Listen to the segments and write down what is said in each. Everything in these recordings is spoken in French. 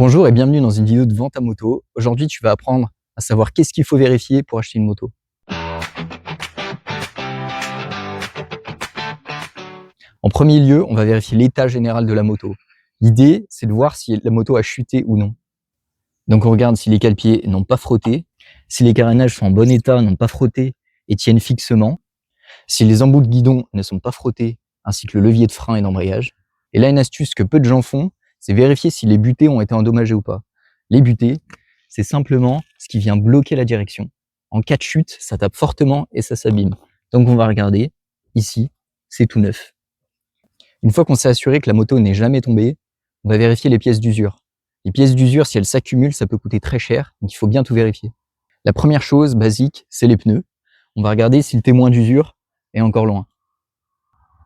Bonjour et bienvenue dans une vidéo de vente à moto. Aujourd'hui, tu vas apprendre à savoir qu'est-ce qu'il faut vérifier pour acheter une moto. En premier lieu, on va vérifier l'état général de la moto. L'idée, c'est de voir si la moto a chuté ou non. Donc on regarde si les cale-pieds n'ont pas frotté, si les carénages sont en bon état, n'ont pas frotté et tiennent fixement, si les embouts de guidon ne sont pas frottés, ainsi que le levier de frein et d'embrayage. Et là, une astuce que peu de gens font, c'est vérifier si les butées ont été endommagées ou pas. Les butées, c'est simplement ce qui vient bloquer la direction. En cas de chute, ça tape fortement et ça s'abîme. Donc on va regarder, ici, c'est tout neuf. Une fois qu'on s'est assuré que la moto n'est jamais tombée, on va vérifier les pièces d'usure. Les pièces d'usure, si elles s'accumulent, ça peut coûter très cher, donc il faut bien tout vérifier. La première chose basique, c'est les pneus. On va regarder si le témoin d'usure est encore loin.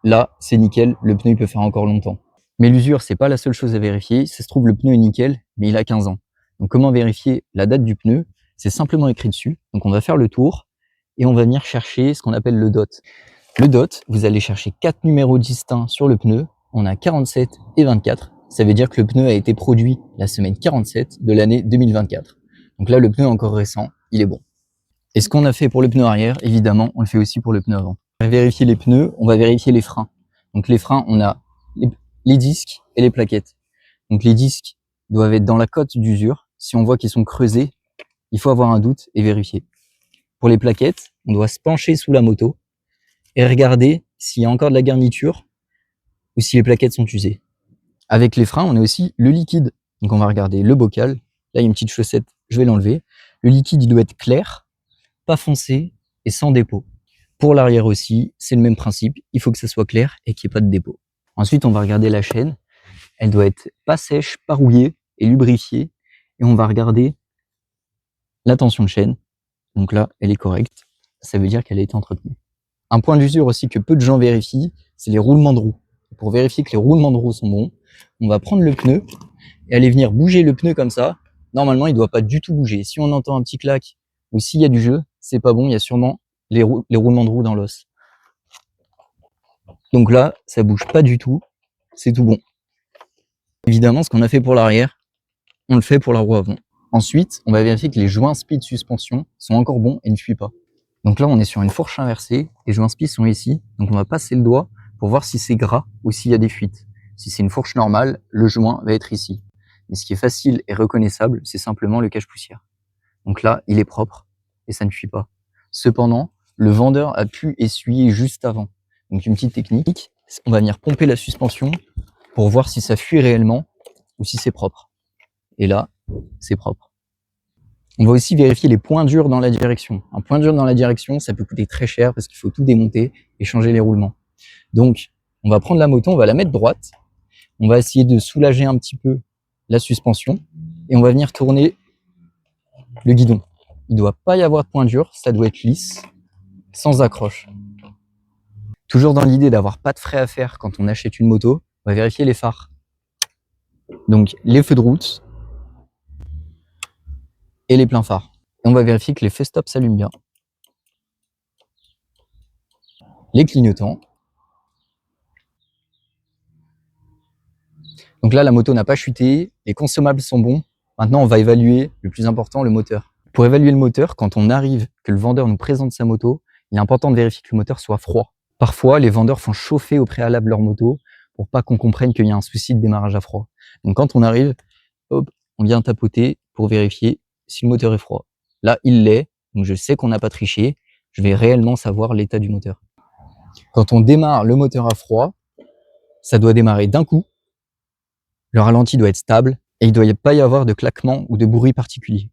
Là, c'est nickel, le pneu il peut faire encore longtemps. Mais l'usure, c'est pas la seule chose à vérifier. Ça se trouve, le pneu est nickel, mais il a 15 ans. Donc comment vérifier la date du pneu? C'est simplement écrit dessus. Donc on va faire le tour et on va venir chercher ce qu'on appelle le DOT. Le DOT, vous allez chercher 4 numéros distincts sur le pneu. On a 47 et 24. Ça veut dire que le pneu a été produit la semaine 47 de l'année 2024. Donc là, le pneu est encore récent, il est bon. Et ce qu'on a fait pour le pneu arrière, évidemment, on le fait aussi pour le pneu avant. On va vérifier les pneus, on va vérifier les freins. Donc les freins, on a les disques et les plaquettes. Donc les disques doivent être dans la cote d'usure. Si on voit qu'ils sont creusés, il faut avoir un doute et vérifier. Pour les plaquettes, on doit se pencher sous la moto et regarder s'il y a encore de la garniture ou si les plaquettes sont usées. Avec les freins, on a aussi le liquide. Donc on va regarder le bocal. Là, il y a une petite chaussette, je vais l'enlever. Le liquide, il doit être clair, pas foncé et sans dépôt. Pour l'arrière aussi, c'est le même principe. Il faut que ça soit clair et qu'il n'y ait pas de dépôt. Ensuite, on va regarder la chaîne. Elle doit être pas sèche, pas rouillée et lubrifiée. Et on va regarder la tension de chaîne. Donc là, elle est correcte. Ça veut dire qu'elle a été entretenue. Un point d'usure aussi que peu de gens vérifient, c'est les roulements de roues. Pour vérifier que les roulements de roues sont bons, on va prendre le pneu et aller venir bouger le pneu comme ça. Normalement, il ne doit pas du tout bouger. Si on entend un petit clac ou s'il y a du jeu, c'est pas bon. Il y a sûrement les roulements de roues dans l'os. Donc là, ça bouge pas du tout. C'est tout bon. Évidemment, ce qu'on a fait pour l'arrière, on le fait pour la roue avant. Ensuite, on va vérifier que les joints spi de suspension sont encore bons et ne fuient pas. Donc là, on est sur une fourche inversée. Les joints spi sont ici. Donc on va passer le doigt pour voir si c'est gras ou s'il y a des fuites. Si c'est une fourche normale, le joint va être ici. Mais ce qui est facile et reconnaissable, c'est simplement le cache-poussière. Donc là, il est propre et ça ne fuit pas. Cependant, le vendeur a pu essuyer juste avant. Donc une petite technique, on va venir pomper la suspension pour voir si ça fuit réellement ou si c'est propre. Et là, c'est propre. On va aussi vérifier les points durs dans la direction. Un point dur dans la direction, ça peut coûter très cher parce qu'il faut tout démonter et changer les roulements. Donc, on va prendre la moto, on va la mettre droite. On va essayer de soulager un petit peu la suspension et on va venir tourner le guidon. Il ne doit pas y avoir de point dur, ça doit être lisse, sans accroche. Toujours dans l'idée d'avoir pas de frais à faire quand on achète une moto, on va vérifier les phares. Donc les feux de route et les pleins phares. Et on va vérifier que les feux stop s'allument bien. Les clignotants. Donc là, la moto n'a pas chuté, les consommables sont bons. Maintenant, on va évaluer, le plus important, le moteur. Pour évaluer le moteur, quand on arrive, que le vendeur nous présente sa moto, il est important de vérifier que le moteur soit froid. Parfois, les vendeurs font chauffer au préalable leur moto pour pas qu'on comprenne qu'il y a un souci de démarrage à froid. Donc quand on arrive, hop, on vient tapoter pour vérifier si le moteur est froid. Là, il l'est, donc je sais qu'on n'a pas triché, je vais réellement savoir l'état du moteur. Quand on démarre le moteur à froid, ça doit démarrer d'un coup, le ralenti doit être stable et il ne doit pas y avoir de claquement ou de bruit particulier.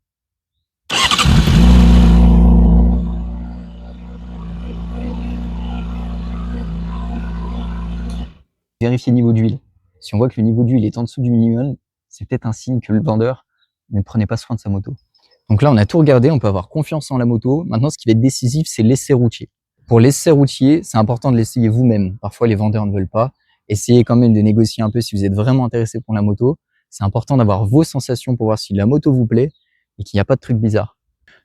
Vérifier le niveau d'huile. Si on voit que le niveau d'huile est en dessous du minimum, c'est peut-être un signe que le vendeur ne prenait pas soin de sa moto. Donc là, on a tout regardé, on peut avoir confiance en la moto. Maintenant, ce qui va être décisif, c'est l'essai routier. Pour l'essai routier, c'est important de l'essayer vous-même. Parfois, les vendeurs ne veulent pas. Essayez quand même de négocier un peu si vous êtes vraiment intéressé pour la moto. C'est important d'avoir vos sensations pour voir si la moto vous plaît et qu'il n'y a pas de trucs bizarres.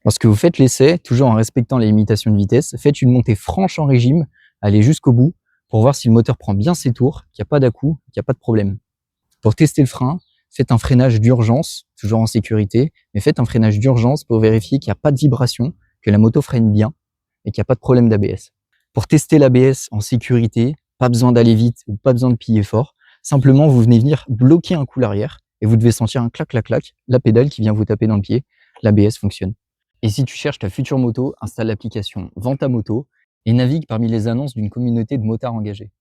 Lorsque vous faites l'essai, toujours en respectant les limitations de vitesse, faites une montée franche en régime, allez jusqu'au bout pour voir si le moteur prend bien ses tours, qu'il n'y a pas d'à-coups, qu'il n'y a pas de problème. Pour tester le frein, faites un freinage d'urgence, toujours en sécurité, mais faites un freinage d'urgence pour vérifier qu'il n'y a pas de vibration, que la moto freine bien et qu'il n'y a pas de problème d'ABS. Pour tester l'ABS en sécurité, pas besoin d'aller vite ou pas besoin de piller fort. Simplement, vous venez venir bloquer un coup l'arrière et vous devez sentir un clac, clac, clac, la pédale qui vient vous taper dans le pied. L'ABS fonctionne. Et si tu cherches ta future moto, installe l'application Venta Moto et navigue parmi les annonces d'une communauté de motards engagés.